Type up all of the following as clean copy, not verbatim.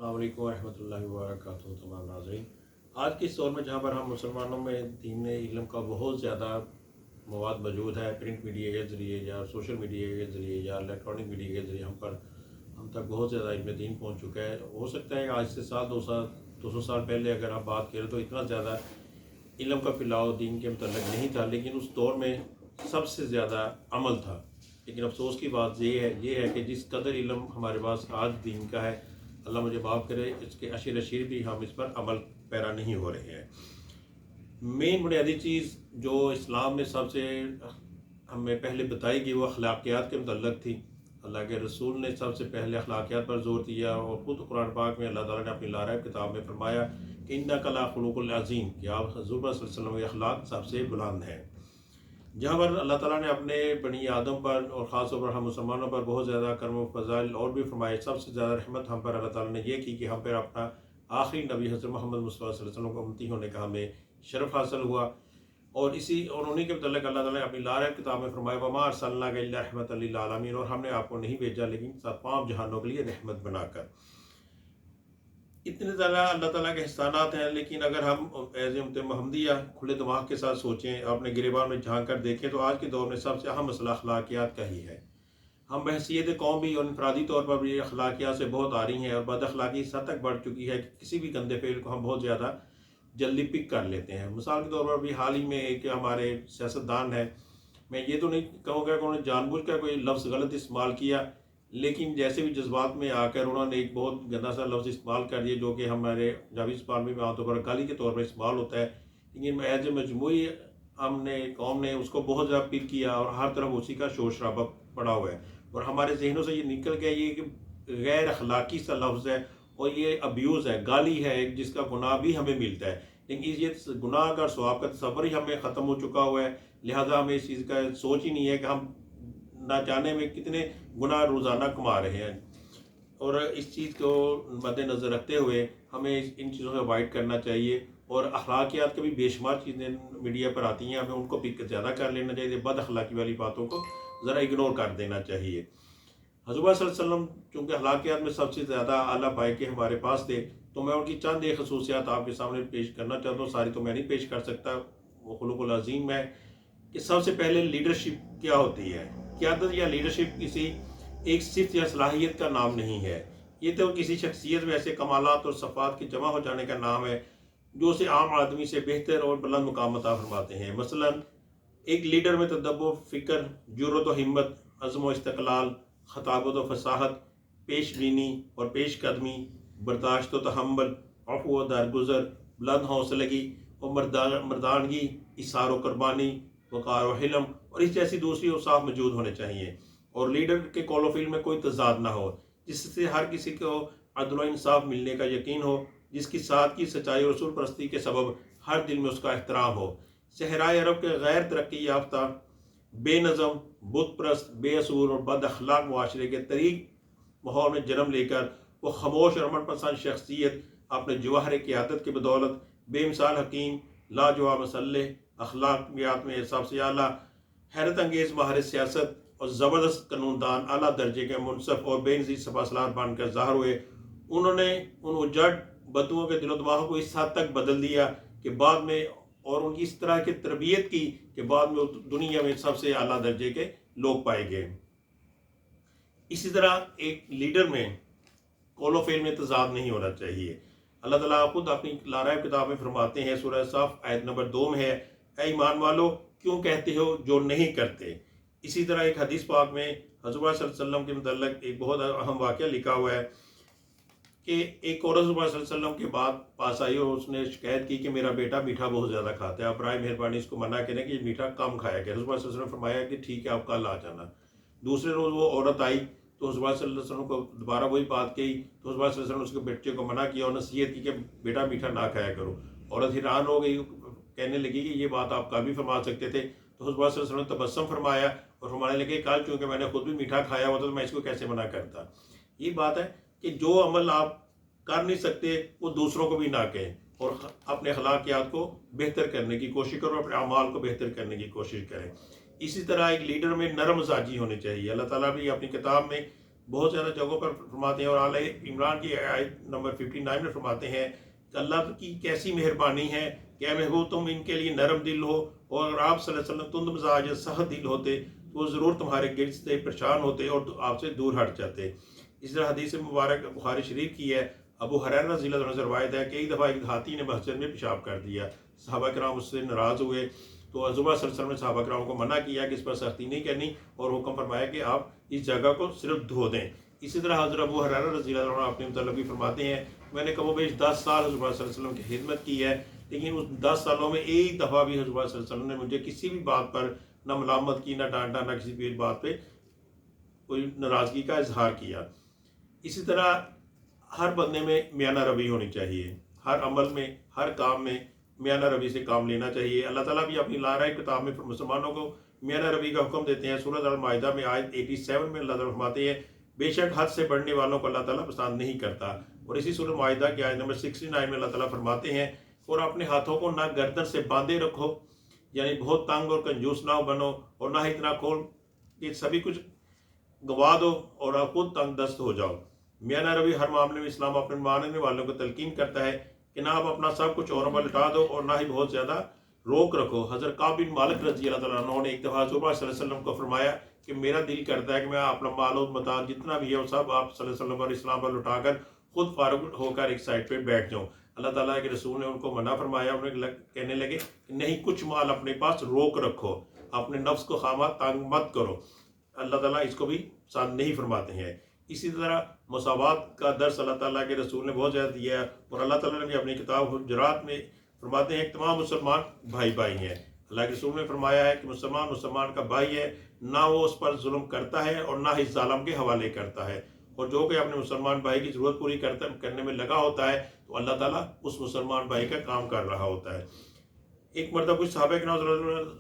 अस्सलाम वालेकुम रहमतुल्लाहि व बरकातुहू। तमाम नाज़रीन, आज के इस दौर में जहाँ पर हम मुसलमानों में दीन इल्म का बहुत ज़्यादा मवाद मौजूद है, प्रिंट मीडिया के ज़रिए या सोशल मीडिया के ज़रिए या इलेक्ट्रॉनिक मीडिया के ज़रिए हम तक बहुत ज़्यादा इल्म दीन पहुँच चुका है। हो सकता है आज से साल 200 साल पहले अगर हम बात करें तो इतना ज़्यादा इल्म का फैलाव दीन के मतलब नहीं था, लेकिन उस दौर में सबसे ज़्यादा अमल था। लेकिन अफसोस की बात ये है कि जिस कदर इल्म हमारे पास आज दीन का है, अल्लाह मुझे माफ़ करे, इसके अशीर अशीर भी हम इस पर अमल पैरा नहीं हो रहे हैं। मेन बुनियादी चीज़ जो इस्लाम ने सबसे हमें पहले बताई गई वो अखलाकियात के मतलब थी। अल्लाह के रसूल ने सबसे पहले अखलाकियात पर जोर दिया और ख़ुद कुरान पाक में अल्लाह ताला ने अपनी लारैब किताब में फरमाया कि इन्नका लखुलुकुल अज़ीम, कि आप हज़ूर सल्लल्लाहु अलैहि वसल्लम के अखलाक सबसे बुलंद हैं। जहाँ पर अल्लाह ताला ने अपने बनी आदम पर और ख़ास तौर पर हम मुसलमानों पर बहुत ज़्यादा करम व फ़ज़ाइल और भी फरमाए, सबसे ज़्यादा रहमत हम पर अल्लाह ताला ने ये की कि हम पर अपना आखिरी नबी हज़रत मोहम्मद मुस्तफ़ा सल्लल्लाहु अलैहि वसल्लम को उम्मती होने का हमें शरफ़ हासिल हुआ। और उन्हीं के मतलब अल्लाह ताला ने अपनी लारैब किताब में फरमाया वमा अरसलनाका इल्ला रहमतल लिल आलमीन, और हमने आपको नहीं भेजा लेकिन तमाम जहानों के लिए रहमत बनाकर। इतने ज़्यादा अल्लाह ताला के एहसानात हैं, लेकिन अगर हम एज़ उम्मत मोहम्मदिया खुले दिमाग के साथ सोचें, अपने गिरेबान में झांक कर देखें तो आज के दौर में सबसे अहम मसला अखलाकियात का ही है। हम बहसीयत कौम भी और इनफरादी तौर पर भी अखलाकियात से बहुत आ रही हैं और बद अखलाकी इस हद तक बढ़ चुकी है कि किसी भी गंदे फेल को हम बहुत ज़्यादा जल्दी पिक कर लेते हैं। मिसाल के तौर पर भी हाल ही में एक हमारे सियासतदान है, मैं ये तो नहीं कहूँगा कि उन्होंने जानबूझकर कोई लफ्ज़ गलत इस्तेमाल किया, लेकिन जैसे भी जज्बात में आकर उन्होंने एक बहुत गंदा सा लफ्ज़ इस्तेमाल कर दिया जो कि हमारे पंजाबी ज़बान में आमतौर पर गाली के तौर पर इस्तेमाल होता है। लेकिन एज ए मजमूई हमने कौम ने उसको बहुत ज़्यादा पिक किया और हर तरफ उसी का शोर शराबा पड़ा हुआ है और हमारे जहनों से ये निकल गया ये कि गैर अखलाकी सा लफ्ज़ है और ये अब्यूज़ है, गाली है जिसका गुनाह भी हमें मिलता है। लेकिन ये गुनाह का सवाब का तसव्वुर ही हमें ख़त्म हो चुका हुआ है, लिहाजा हमें इस चीज़ का सोच ही नहीं है कि हम ना जाने में कितने गुनाह रोज़ाना कमा रहे हैं। और इस चीज़ को मद्देनज़र रखते हुए हमें इन चीज़ों से अवॉइड करना चाहिए और अखलाकियात की भी बेशुमार चीज़ें मीडिया पर आती हैं, हमें उनको पिक ज़्यादा कर लेना चाहिए, बद अखलाकी वाली बातों को ज़रा इग्नोर कर देना चाहिए। हज़रत सल्लल्लाहु अलैहि वसल्लम चूँकि अखलाकियात में सबसे ज़्यादा आला पाए के हमारे पास थे, तो मैं उनकी चंद एक खसूसियात आपके सामने पेश करना चाहता हूँ, सारी तो मैं नहीं पेश कर सकता। वो खुलुकुल अज़ीम है कि सबसे पहले लीडरशिप क्या होती है। क़यादत या लीडरशिप किसी एक सिफ़त या सलाहियत का नाम नहीं है, ये तो किसी शख्सियत में ऐसे कमालात और सफ़ात के जमा हो जाने का नाम है जो उसे आम आदमी से बेहतर और बुलंद मुकाम अता फरमाते हैं। मसलन एक लीडर में तदब्बुर, फ़िक्र, जुर्रत व हिम्मत, अज़्म व इस्तक़लाल, ख़ताबत व फ़साहत, पेशबीनी और पेशकदमी, बर्दाश्त व तहम्मुल, अफ़्व व दरगुज़र, बुलंद हौसलगी और मर्दानगी, इसार व कुर्बानी, वक़ार व हिल्म और इस जैसी दूसरी औसाफ़ मौजूद होने चाहिए। और लीडर के कौल व फ़िल में कोई तज़ाद ना हो, जिससे हर किसी को अदल व इंसाफ मिलने का यकीन हो, जिसकी सादगी, सच्चाई और रसूल परस्ती के सबब हर दिल में उसका एहतराम हो। सहराए अरब के गैर तरक्की याफ्ता, बेनज़म, बुत परस्त, बेअसूल और बद अखलाक मुआशरे के तरीक माहौल में जन्म लेकर वो खामोश और अमन पसंद शख्सियत अपने जवाहर क़यादत की बदौलत बेमिसाल हकीम, लाजवाब मसल्ह, अखलाकियात में सबसे आला, हैरत अंगेज़ माहिर सियासत और ज़बरदस्त कानूनदान, आला दर्जे के मुनसफ़ और बेनज़ीर सफ़ासलार बनकर ज़ाहिर हुए। उन्होंने उन उजड़ बदुओं के दिलो दिमाग को इस हद तक बदल दिया कि बाद में और उनकी इस तरह की तरबियत की कि बाद में दुनिया में सबसे आला दर्जे के लोग पाए गए। इसी तरह एक लीडर में कौल व फ़िल में तज़ाद नहीं होना चाहिए। अल्लाह ताला खुद अपनी लारैब किताब में फरमाते हैं, सूरह सफ़ आयत नंबर 2 में है, ऐ ईमान वालो क्यों कहते हो जो नहीं करते। इसी तरह एक हदीस पाक में हज़रत सल्लल्लाहु अलैहि वसल्लम के मुतल्लिक़ एक बहुत अहम वाक़या लिखा हुआ है कि एक औरत सल्लल्लाहु अलैहि वसल्लम के बाद पास आई और उसने शिकायत की कि मेरा बेटा मीठा बहुत ज़्यादा खाता है, आप बराए मेहरबानी इसको मना करें कि मीठा कम खाया करें। हज़रत सल्लल्लाहु अलैहि वसल्लम ने फरमाया कि ठीक है, आप कल आ जाना। दूसरे रोज़ वो औरत आई तो हज़रत सल्लल्लाहु अलैहि वसल्लम को दोबारा वही बात कही तो हज़रत सल्लल्लाहु अलैहि वसल्लम ने उसके बच्चे को मना किया और नसीहत की कि बेटा मीठा ना खाया करो। औरत हैरान हो गई, कहने लगी कि ये बात आप कल भी फरमा सकते थे। तो हज़रत सल्लल्लाहु अलैहि वसल्लम ने तबस्सुम फरमाया और फरमाने लगे, कल चूँकि मैंने खुद भी मीठा खाया हुआ था तो मैं इसको कैसे मना करता। ये बात है कि जो अमल आप कर नहीं सकते वो दूसरों को भी ना कहें और अपने अखलाकियात को बेहतर करने की कोशिश करो, अपने अमाल को बेहतर करने की कोशिश करें। इसी तरह एक लीडर में नरम मिजाजी होनी चाहिए। अल्लाह ताला भी अपनी किताब में بہت زیادہ جگہوں پر فرماتے ہیں، اور آل عمران کی آیت نمبر 59 میں فرماتے ہیں کہ اللہ کی کیسی مہربانی ہے کہ اے محبوب تم ان کے لیے نرم دل ہو، اور اگر آپ صلی اللہ علیہ وسلم تند مزاج سخت دل ہوتے تو وہ ضرور تمہارے گرد سے پریشان ہوتے اور آپ سے دور ہٹ جاتے۔ اس طرح حدیث مبارک بخاری شریف کی ہے، ابو ہریرہ رضی اللہ عنہ سے روایت ہے کہ ایک دفعہ ایک ہاتھی نے مسجد میں پیشاب کر دیا، صحابہ کرام اس سے ناراض ہوئے، تو حضور صلی اللہ علیہ وسلم نے صحابہ کرام کو منع کیا کہ اس پر سختی نہیں کرنی، اور حکم فرمایا کہ آپ اس جگہ کو صرف دھو دیں۔ اسی طرح حضرت ابو ہریرہ رضی اللہ عنہ اپنے متعلق بھی فرماتے ہیں، میں نے کم و بیش 10 سال حضور صلی اللہ علیہ وسلم کی خدمت کی ہے، لیکن اس 10 سالوں میں ایک دفعہ بھی حضور صلی اللہ علیہ وسلم نے مجھے کسی بھی بات پر نہ ملامت کی، نہ ڈانٹا، نہ کسی بھی بات پہ کوئی ناراضگی کا اظہار کیا۔ اسی طرح ہر بندے میں میانہ روی ہونی چاہیے، ہر عمل میں، ہر کام میں میانہ روی سے کام لینا چاہیے۔ اللہ تعالیٰ بھی اپنی لارہ کتاب میں مسلمانوں کو میانہ روی کا حکم دیتے ہیں۔ سورۃ المائدہ میں آیت 87 میں اللہ تعالیٰ فرماتے ہیں بے شک حد سے بڑھنے والوں کو اللہ تعالیٰ پسند نہیں کرتا، اور اسی سورۃ المائدہ کی آیت نمبر 69 میں اللہ تعالیٰ فرماتے ہیں اور اپنے ہاتھوں کو نہ گردن سے باندھے رکھو، یعنی بہت تنگ اور کنجوس نہ بنو، اور نہ اتنا کھول کہ سبھی کچھ گوا دو اور آپ خود تنگ دست ہو جاؤ۔ میانہ روی ہر معاملے میں اسلام اپنے ماننے والوں کو تلقین کرتا ہے کہ نہ آپ اپنا سب کچھ اوروں پر لٹا دو اور نہ ہی بہت زیادہ روک رکھو۔ حضرت کعب بن مالک رضی اللہ تعالیٰ عنہ نے ایک دفعہ حضور صلی اللہ علیہ وسلم کو فرمایا کہ میرا دل کرتا ہے کہ میں اپنا مال و متاع جتنا بھی ہے وہ سب آپ صلی اللہ علیہ وسلم اور اسلام پر لٹا کر خود فارغ ہو کر ایک سائڈ پہ بیٹھ جاؤں۔ اللہ تعالیٰ کے رسول نے ان کو منع فرمایا، انہیں کہنے لگے کہ نہیں، کچھ مال اپنے پاس روک رکھو، اپنے نفس کو خامہ تنگ مت کرو۔ اللہ تعالیٰ اس کو بھی پسند نہیں فرماتے ہیں۔ اسی طرح مساوات کا درس اللہ تعالیٰ کے رسول نے بہت زیادہ دیا ہے، اور اللہ تعالیٰ نے بھی اپنی کتاب حجرات میں فرماتے ہیں کہ تمام مسلمان بھائی بھائی ہیں۔ اللہ کے رسول نے فرمایا ہے کہ مسلمان مسلمان کا بھائی ہے، نہ وہ اس پر ظلم کرتا ہے اور نہ ہی ظالم کے حوالے کرتا ہے، اور جو کہ اپنے مسلمان بھائی کی ضرورت پوری کرنے میں لگا ہوتا ہے تو اللہ تعالیٰ اس مسلمان بھائی کا کام کر رہا ہوتا ہے۔ ایک مرتبہ کچھ صحابہ کرام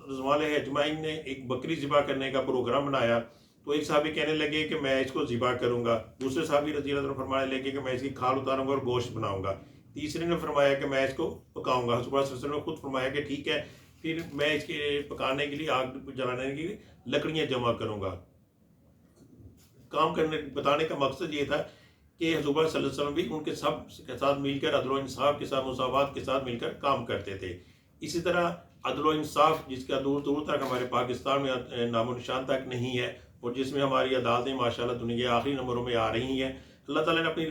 رضوان اللہ اجمعین نے ایک بکری ذبح کرنے کا پروگرام بنایا، تو ایک صحابی کہنے لگے کہ میں اس کو ذبح کروں گا، دوسرے صحابی رضی اللہ عنہ فرمانے لگے کہ میں اس کی کھال اتاروں گا اور گوشت بناؤں گا، تیسرے نے فرمایا کہ میں اس کو پکاؤں گا۔ حضرت صلی اللہ علیہ وسلم نے خود فرمایا کہ ٹھیک ہے، پھر میں اس کے پکانے کے لیے، آگ جلانے کے لیے لکڑیاں جمع کروں گا۔ کام کرنے بتانے کا مقصد یہ تھا کہ حضور صلی اللہ علیہ وسلم بھی ان کے سب کے ساتھ مل کر عدل و انصاف کے ساتھ، مساوات کے ساتھ مل کر کام کرتے تھے۔ اسی طرح عدل و انصاف جس کا دور دور تک ہمارے پاکستان میں نام و نشان تک نہیں ہے، اور جس میں ہماری عدالتیں ماشاءاللہ دنیا کے آخری نمبروں میں آ رہی ہیں، اللہ تعالیٰ نے اپنی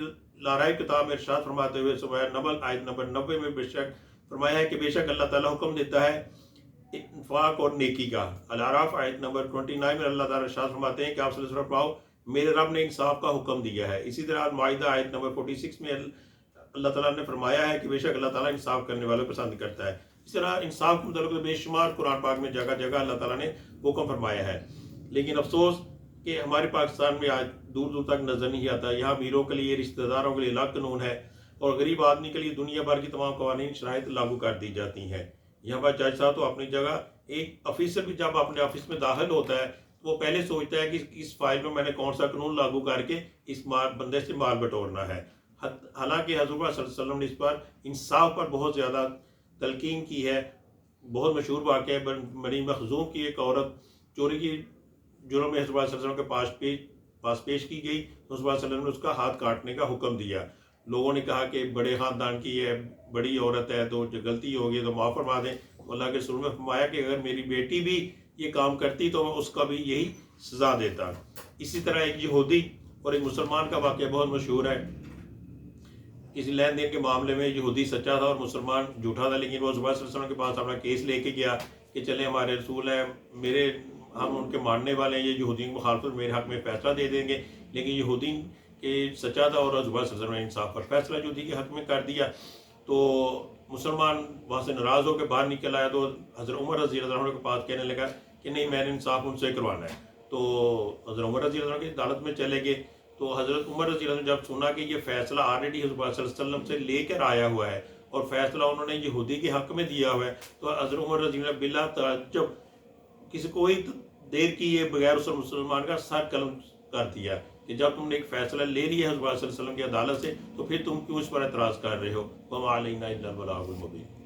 لارائے کتاب میں ارشاد فرماتے ہوئے سورہ نمل آیت نمبر 90 میں بے شک فرمایا ہے کہ بے شک اللہ تعالیٰ حکم دیتا ہے انفاق اور نیکی کا۔ الاعراف آیت نمبر 29 میں اللہ تعالیٰ ارشاد فرماتے ہیں کہ آپ صلی اللہ علیہ وسلم پڑھو میرے رب نے انصاف کا حکم دیا ہے۔ اسی طرح المائدہ آیت نمبر 46 میں اللہ تعالیٰ نے فرمایا ہے کہ بے شک اللہ تعالیٰ انصاف کرنے والے پسند کرتا ہے۔ اس طرح انصاف کے متعلق بے شمار قرآن پاک میں جگہ جگہ اللہ تعالیٰ نے حکم فرمایا ہے، لیکن افسوس کہ ہمارے پاکستان میں آج دور دور تک نظر نہیں آتا۔ یہاں امیروں کے لیے، رشتہ داروں کے لیے الگ قانون ہے، اور غریب آدمی کے لیے دنیا بھر کی تمام قوانین شرائط لاگو کر دی جاتی ہیں۔ یہاں پر جج صاحب تو اپنی جگہ، ایک آفیسر بھی جب اپنے آفس میں داخل ہوتا ہے تو وہ پہلے سوچتا ہے کہ اس فائل میں میں نے کون سا قانون لاگو کر کے اس بندے سے مال بٹورنا ہے۔ حالانکہ حضور صلی اللہ علیہ وسلم نے اس پر انصاف پر بہت زیادہ تلقین کی ہے۔ بہت مشہور واقعہ ہے، بنی مخزوم کی ایک عورت چوری کی جرم میں حضور صلی اللہ علیہ وسلم کے پاس پیش کی گئی، تو حضور صلی اللہ علیہ وسلم نے اس کا ہاتھ کاٹنے کا حکم دیا۔ لوگوں نے کہا کہ بڑے خاندان کی ہے، بڑی عورت ہے، تو جو غلطی ہوگی تو معاف فرما دیں۔ اللہ کے رسول نے فرمایا کہ اگر میری بیٹی بھی یہ کام کرتی تو میں اس کا بھی یہی سزا دیتا۔ اسی طرح ایک یہودی اور ایک مسلمان کا واقعہ بہت مشہور ہے۔ کسی لین دین کے معاملے میں یہودی سچا تھا اور مسلمان جھوٹا تھا، لیکن وہ حضور صلی اللہ علیہ وسلم کے پاس اپنا کیس لے کے گیا کہ چلیں ہمارے رسول ہیں، ہم ان کے ماننے والے ہیں، یہ یہودی کی مخالفت میرے حق میں فیصلہ دے دیں گے، لیکن یہودی کے سچا تھا اور حضور صلی اللہ علیہ وسلم نے انصاف پر فیصلہ یہودی کے حق میں کر دیا۔ تو مسلمان وہاں سے ناراض ہو کے باہر نکل آیا، تو حضرت عمر رضی اللہ عنہ کے پاس کہنے لگا کہ نہیں، میں نے انصاف ان سے کروانا ہے۔ تو حضرت عمر رضی اللہ عنہ کی عدالت میں چلے گئے، تو حضرت عمر رضی اللہ عنہ جب سنا کہ یہ فیصلہ آلریڈی حضور صلی اللہ علیہ وسلم سے لے کر آیا ہوا ہے اور فیصلہ انہوں نے یہودی کے حق میں دیا ہوا ہے، تو حضرت عمر رضی اللہ عنہ بلا تعجب کسی کوئی دیر کیے بغیر اس مسلمان کا سر قلم کر دیا کہ جب تم نے ایک فیصلہ لے لیا ہے حضور صلی اللہ علیہ وسلم کی عدالت سے، تو پھر تم کیوں اس پر اعتراض کر رہے ہو؟ وَمَا عَلَيْنَا إِلَّا الْبَلَاغُ الْمُبِينُ۔